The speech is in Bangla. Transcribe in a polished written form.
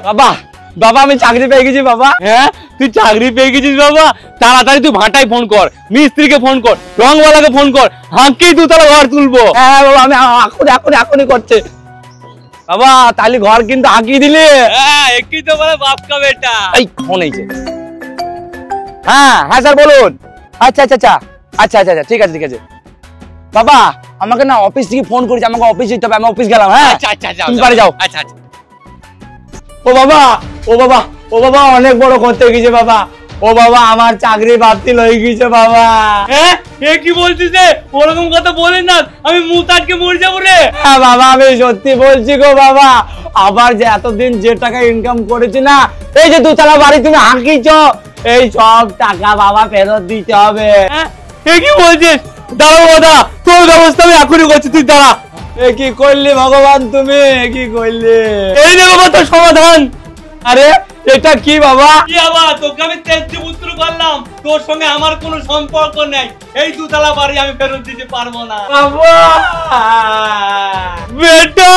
বাবা বাবা আমি চাকরি পেয়ে গেছি বাবা। হ্যাঁ তুই চাকরি পেয়ে গেছিস বাবা, তাড়াতাড়ি তুই ভাটায় ফোন কর, মিস্ত্রিকে ফোন কর, রংওয়ালাকে ফোন কর, হাঁকিয়ে দুতলা ঘর তুলবো। হ্যাঁ বাবা আমি এখনই করছে বাবা। তাহলে ঘর কিন্তু আঁকিয়ে দিলে। হ্যাঁ একই তো বলে বাপ কা বেটা। এই ফোন এইছে। হ্যাঁ হ্যাঁ স্যার বলুন। আচ্ছা আচ্ছা আচ্ছা আচ্ছা আচ্ছা আচ্ছা ঠিক আছে ঠিক আছে বাবা। আমাকে না অফিস থেকে ফোন করেছে, আমাকে অফিস যেতে হবে, আমি অফিস গেলাম। হ্যাঁ আচ্ছা আচ্ছা তুমি বাড়ি যাও। আচ্ছা আচ্ছা। ও বাবা ও বাবা ও বাবা অনেক বড় করতে গেছে বাবা। ও বাবা আমার চাকরি বাতিল হয়ে গেছে বাবা। হ্যাঁ এ কি বলছিস রে, ওরকম কথা বলিস না, আমি মুখ আটকে মরে যাবো রে। হ্যাঁ বাবা আমি সত্যি বলছি গো বাবা। আবার যে এতদিন যে টাকা ইনকাম করেছি না, এই যে দুতলা বাড়ি তুমি হাঁকিছ, এই সব টাকা বাবা ফেরত দিতে হবে। হ্যাঁ এ কি বলছিস, দাঁড়াও দাদা, তোর ব্যবস্থা আমি এখনই করছি, তুই দাঁড়া। এ কি করলি ভগবান তুমি, এ কি করলি? এই নে বাবা তোর সমাধান। আরে এটা কি বাবা? কি বাবা, তোকে আমি তেজ্য পুত্র করলাম, তোর সঙ্গে আমার কোনো সম্পর্ক নেই, এই দুতলা বাড়ি আমি ফেরত দিতে পারবো না বাবা বেটা।